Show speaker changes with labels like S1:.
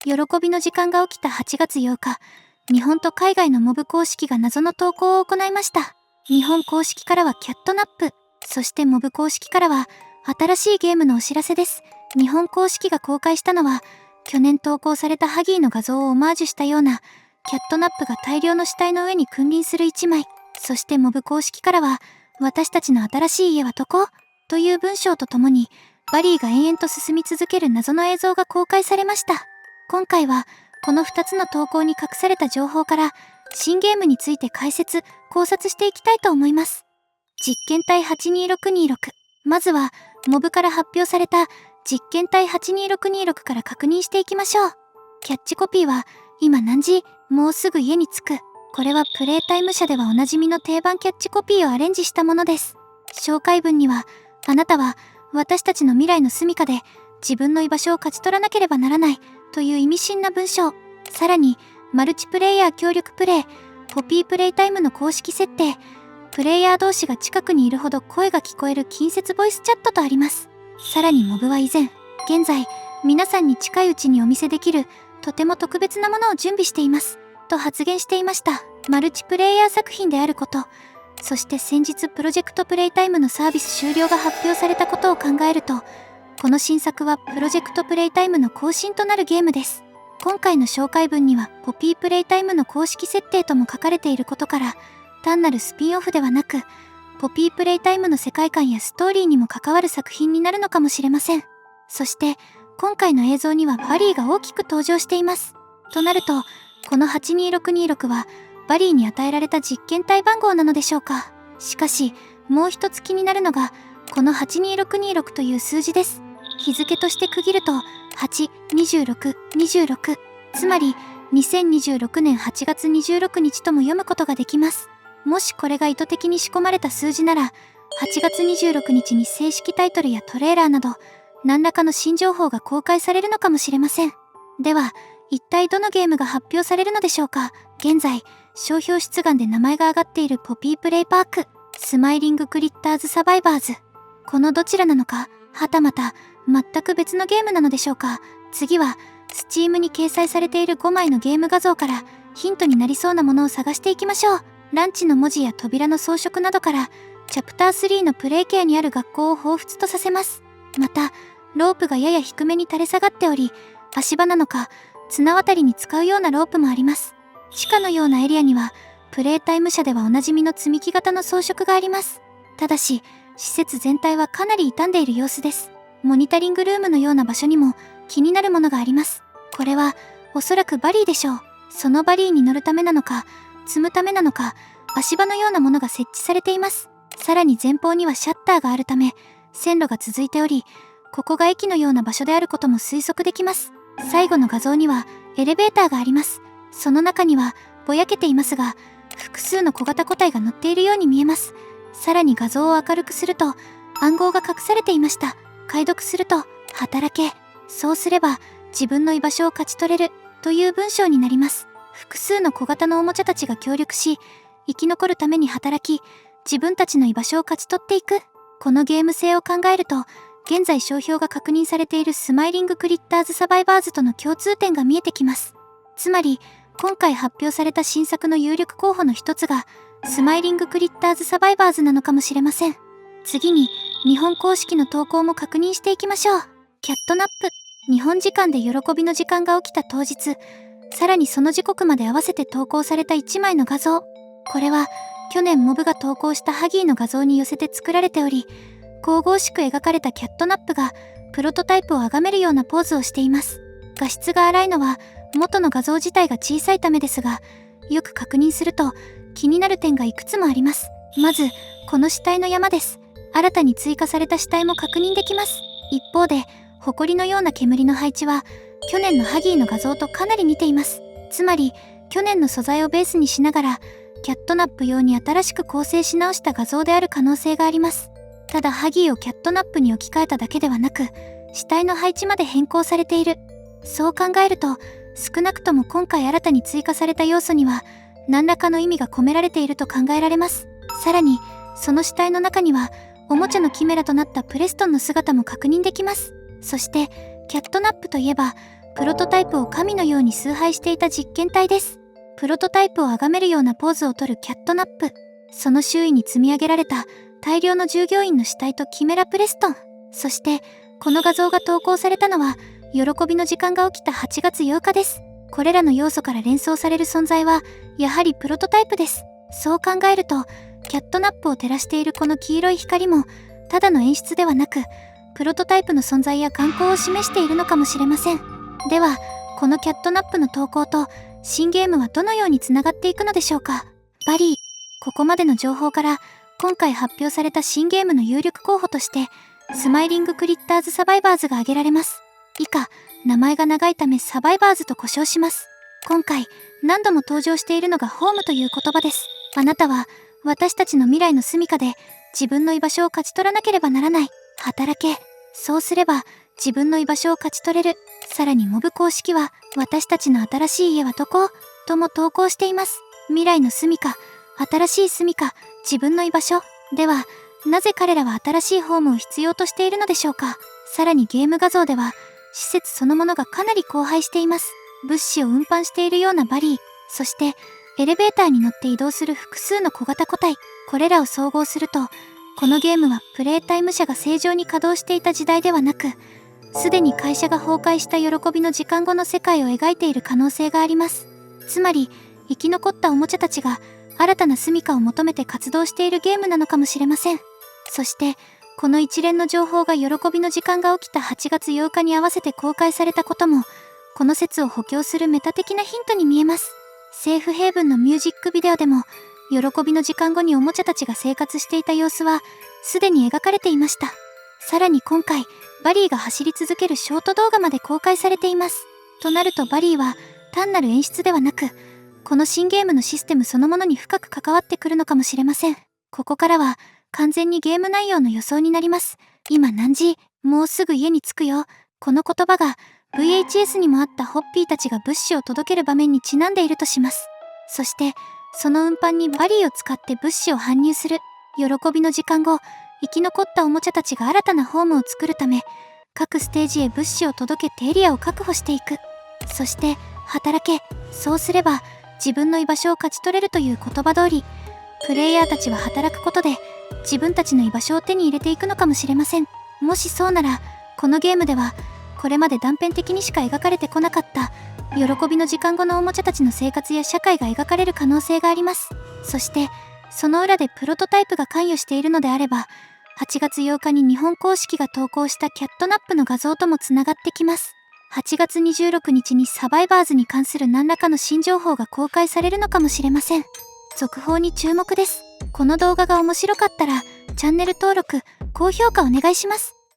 S1: 喜びの時間が起きた8月8日、日本と海外のモブ公式が謎の投稿を行いました。日本公式からはキャットナップ、そしてモブ公式からは新しいゲームのお知らせです。日本公式が公開したのは、去年投稿されたハギーの画像をオマージュしたような、キャットナップが大量の死体の上に君臨する一枚。そしてモブ公式からは、私たちの新しい家はどこ？という文章とともに、バリーが延々と進み続ける謎の映像が公開されました。今回は、この2つの投稿に隠された情報から、新ゲームについて考察していきたいと思います。実験体82626。まずは、モブから発表された実験体82626から確認していきましょう。キャッチコピーは、今何時？もうすぐ家に着く。これはプレイタイム社ではおなじみの定番キャッチコピーをアレンジしたものです。紹介文には、あなたは私たちの未来の住処で自分の居場所を勝ち取らなければならないという意味深な文章。さらに、マルチプレイヤー協力プレイ、ポピープレイタイムの公式設定、プレイヤー同士が近くにいるほど声が聞こえる近接ボイスチャットとあります。さらにモブは以前、現在、皆さんに近いうちにお見せできるとても特別なものを準備しています。と発言していました。マルチプレイヤー作品であること、そして先日プロジェクトプレイタイムのサービス終了が発表されたことを考えると、この新作はプロジェクトプレイタイムの更新となるゲームです。今回の紹介文にはポピープレイタイムの公式設定とも書かれていることから、単なるスピンオフではなく、ポピープレイタイムの世界観やストーリーにも関わる作品になるのかもしれません。そして、今回の映像にはバリーが大きく登場しています。となると、この82626は、バリーに与えられた実験体番号なのでしょうか。しかし、もう一つ気になるのが、この82626という数字です。日付として区切ると、8、26、26、つまり、2026年8月26日とも読むことができます。もしこれが意図的に仕込まれた数字なら、8月26日に正式タイトルやトレーラーなど、何らかの新情報が公開されるのかもしれません。では、一体どのゲームが発表されるのでしょうか。現在、商標出願で名前が挙がっているポピープレイパーク、スマイリングクリッターズサバイバーズ。このどちらなのか、はたまた、全く別のゲームなのでしょうか。次は、Steam に掲載されている5枚のゲーム画像から、ヒントになりそうなものを探していきましょう。ランチの文字や扉の装飾などから、チャプター3のプレイケアにある学校を彷彿とさせます。また、ロープがやや低めに垂れ下がっており、足場なのか、綱渡りに使うようなロープもあります。地下のようなエリアには、プレイタイム社ではおなじみの積み木型の装飾があります。ただし、施設全体はかなり傷んでいる様子です。モニタリングルームのような場所にも気になるものがあります。これは、おそらくバリーでしょう。そのバリーに乗るためなのか、積むためなのか、足場のようなものが設置されています。さらに前方にはシャッターがあるため、線路が続いており、ここが駅のような場所であることも推測できます。最後の画像にはエレベーターがあります。その中にはぼやけていますが、複数の小型個体が乗っているように見えます。さらに画像を明るくすると暗号が隠されていました。解読すると、働け。そうすれば自分の居場所を勝ち取れるという文章になります。複数の小型のおもちゃたちが協力し、生き残るために働き、自分たちの居場所を勝ち取っていく。このゲーム性を考えると、現在商標が確認されているスマイリングクリッターズサバイバーズとの共通点が見えてきます。つまり、今回発表された新作の有力候補の一つが、スマイリングクリッターズサバイバーズなのかもしれません。次に、日本公式の投稿も確認していきましょう。キャットナップ。日本時間で喜びの時間が起きた当日、さらにその時刻まで合わせて投稿された1枚の画像。これは、去年モブが投稿したハギーの画像に寄せて作られており、神々しく描かれたキャットナップがプロトタイプを崇めるようなポーズをしています。画質が荒いのは元の画像自体が小さいためですが、よく確認すると気になる点がいくつもあります。まず、この死体の山です。新たに追加された死体も確認できます。一方で、埃のような煙の配置は去年のハギーの画像とかなり似ています。つまり、去年の素材をベースにしながら、キャットナップ用に新しく構成し直した画像である可能性があります。ただハギーをキャットナップに置き換えただけではなく、死体の配置まで変更されている。そう考えると、少なくとも今回新たに追加された要素には、何らかの意味が込められていると考えられます。さらに、その死体の中には、おもちゃのキメラとなったプレストンの姿も確認できます。そして、キャットナップといえば、プロトタイプを神のように崇拝していた実験体です。プロトタイプを崇めるようなポーズをとるキャットナップ。その周囲に積み上げられた大量の従業員の死体とキメラ・プレストン。そして、この画像が投稿されたのは、喜びの時間が起きた8月8日です。これらの要素から連想される存在は、やはりプロトタイプです。そう考えると、キャットナップを照らしているこの黄色い光も、ただの演出ではなく、プロトタイプの存在や観光を示しているのかもしれません。では、このキャットナップの投稿と、新ゲームはどのようにつながっていくのでしょうか。バリー、ここまでの情報から、今回発表された新ゲームの有力候補として、スマイリングクリッターズサバイバーズが挙げられます。以下、名前が長いためサバイバーズと呼称します。今回、何度も登場しているのがホームという言葉です。あなたは、私たちの未来の住処で、自分の居場所を勝ち取らなければならない。働け。そうすれば、自分の居場所を勝ち取れる。さらにモブ公式は、私たちの新しい家はどこ？とも投稿しています。未来の住処、新しい住処、自分の居場所。では、なぜ彼らは新しいホームを必要としているのでしょうか。さらにゲーム画像では、施設そのものがかなり荒廃しています。物資を運搬しているようなバリー、そして、エレベーターに乗って移動する複数の小型個体。これらを総合すると、このゲームはプレイタイム社が正常に稼働していた時代ではなく、すでに会社が崩壊した喜びの時間後の世界を描いている可能性があります。つまり、生き残ったおもちゃたちが新たな住処を求めて活動しているゲームなのかもしれません。そして、この一連の情報が喜びの時間が起きた8月8日に合わせて公開されたことも、この説を補強するメタ的なヒントに見えます。セーフヘイブンのミュージックビデオでも、喜びの時間後におもちゃたちが生活していた様子は、すでに描かれていました。さらに今回、バリーが走り続けるショート動画まで公開されています。となるとバリーは、単なる演出ではなく、この新ゲームのシステムそのものに深く関わってくるのかもしれません。ここからは、完全にゲーム内容の予想になります。今何時？もうすぐ家に着くよ。この言葉が、VHS にもあったホッピーたちが物資を届ける場面にちなんでいるとします。そして、その運搬にバリーを使って物資を搬入する。喜びの時間後、生き残ったおもちゃたちが新たなホームを作るため、各ステージへ物資を届けてエリアを確保していく。そして、働け。そうすれば、自分の居場所を勝ち取れるという言葉通り、プレイヤーたちは働くことで、自分たちの居場所を手に入れていくのかもしれません。もしそうなら、このゲームでは、これまで断片的にしか描かれてこなかった、喜びの時間後のおもちゃたちの生活や社会が描かれる可能性があります。そして、その裏でプロトタイプが関与しているのであれば、8月8日に日本公式が投稿したキャットナップの画像ともつながってきます。8月26日にサバイバーズに関する何らかの新情報が公開されるのかもしれません。続報に注目です。この動画が面白かったら、チャンネル登録、高評価お願いします。